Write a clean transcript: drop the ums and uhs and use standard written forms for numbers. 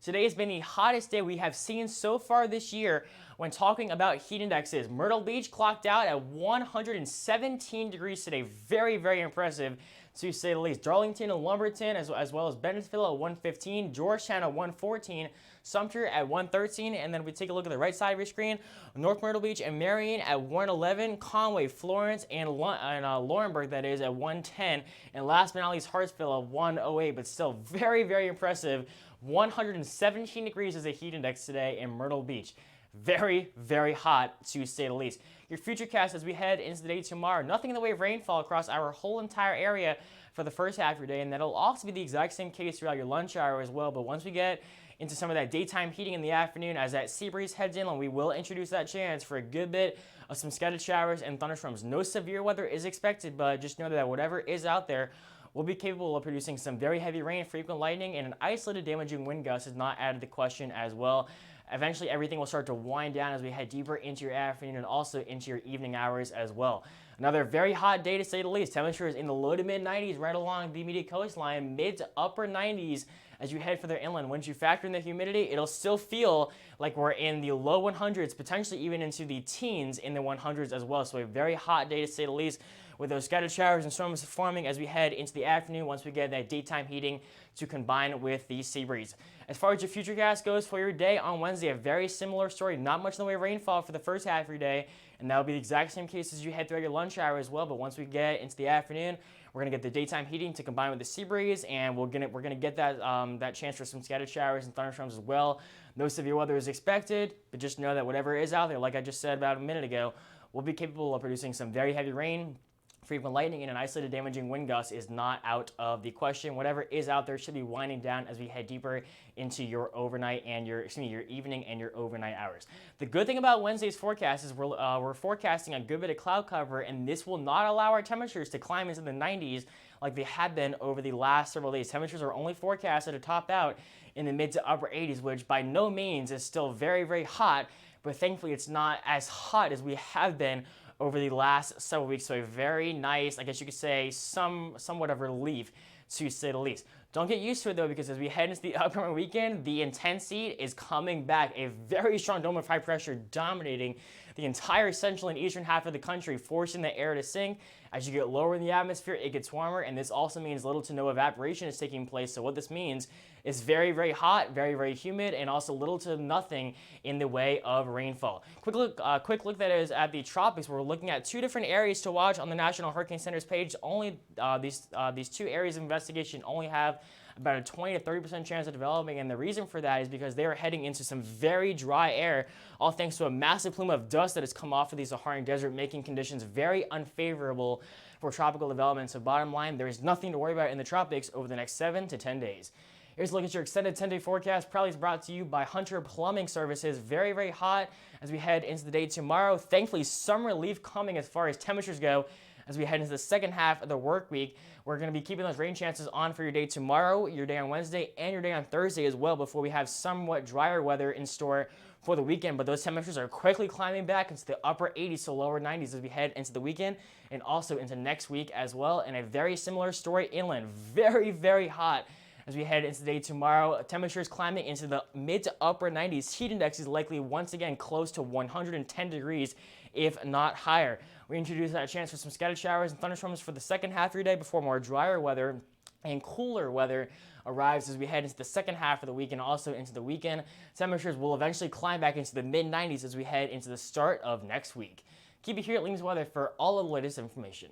Today has been the hottest day we have seen so far this year when talking about heat indexes. Myrtle Beach clocked out at 117 degrees today. Very, very impressive to say the least. Darlington and Lumberton, as well as Bentonville at 115, Georgetown at 114, Sumter at 113, and then we take a look at the right side of your screen. North Myrtle Beach and Marion at 111, Conway, Florence, and Laurinburg, that is, at 110, and last but not least, Hartsville at 108, but still very, very impressive. 117 degrees is a heat index today in Myrtle Beach. Very, very hot to say the least. Your futurecast as we head into the day tomorrow, nothing in the way of rainfall across our whole entire area for the first half of your day, and that'll also be the exact same case throughout your lunch hour as well. But once we get into some of that daytime heating in the afternoon as that sea breeze heads inland, we will introduce that chance for a good bit of some scattered showers and thunderstorms. No severe weather is expected, but just know that whatever is out there will be capable of producing some very heavy rain, frequent lightning, and an isolated damaging wind gust is not out of the question as well. Eventually, everything will start to wind down as we head deeper into your afternoon and also into your evening hours as well. Another very hot day to say the least. Temperatures in the low to mid 90s right along the immediate coastline, mid to upper 90s as you head further inland. Once you factor in the humidity, it'll still feel like we're in the low 100s, potentially even into the teens in the 100s as well. So a very hot day to say the least, with those scattered showers and storms forming as we head into the afternoon once we get that daytime heating to combine with the sea breeze. As far as your futurecast goes for your day on Wednesday, a very similar story. Not much in the way of rainfall for the first half of your day, and that'll be the exact same case as you head throughout your lunch hour as well. But once we get into the afternoon, we're gonna get the daytime heating to combine with the sea breeze, and we're gonna get that that chance for some scattered showers and thunderstorms as well. No severe weather is expected, but just know that whatever is out there, like I just said about a minute ago, will be capable of producing some very heavy rain, frequent lightning, and an isolated damaging wind gust is not out of the question. Whatever is out there should be winding down as we head deeper into your overnight and your evening and your overnight hours. The good thing about Wednesday's forecast is we're forecasting a good bit of cloud cover, and this will not allow our temperatures to climb into the 90s like they have been over the last several days. Temperatures are only forecasted to top out in the mid to upper 80s, which by no means is still very, very hot, but thankfully it's not as hot as we have been over the last several weeks. So a very nice, I guess you could say, somewhat of relief to say the least. Don't get used to it though, because as we head into the upcoming weekend, the intense heat is coming back. A very strong dome of high pressure dominating the entire central and eastern half of the country, forcing the air to sink. As you get lower in the atmosphere, it gets warmer, and this also means little to no evaporation is taking place. So what this means is very, very hot, very, very humid, and also little to nothing in the way of rainfall. Quick look that is at the tropics. We're looking at two different areas to watch on the National Hurricane Center's page. Only these two areas of investigation only have about a 20 to 30% chance of developing, and the reason for that is because they are heading into some very dry air, all thanks to a massive plume of dust that has come off of the Saharan desert, making conditions very unfavorable for tropical development. So bottom line, there is nothing to worry about in the tropics over the next 7 to 10 days. Here's a look at your extended 10-day forecast. Proudly brought to you by Hunter Plumbing Services. Very, very hot as we head into the day tomorrow. Thankfully, some relief coming as far as temperatures go as we head into the second half of the work week. We're going to be keeping those rain chances on for your day tomorrow, your day on Wednesday, and your day on Thursday as well, before we have somewhat drier weather in store for the weekend. But those temperatures are quickly climbing back into the upper 80s to lower 90s as we head into the weekend and also into next week as well. And a very similar story inland. Very, very hot as we head into the day tomorrow. Temperatures climbing into the mid to upper 90s. Heat index is likely once again close to 110 degrees, if not higher. We introduce that chance for some scattered showers and thunderstorms for the second half of your day before more drier weather and cooler weather arrives as we head into the second half of the week and also into the weekend. Temperatures will eventually climb back into the mid 90s as we head into the start of next week. Keep it here at Leams Weather for all of the latest information.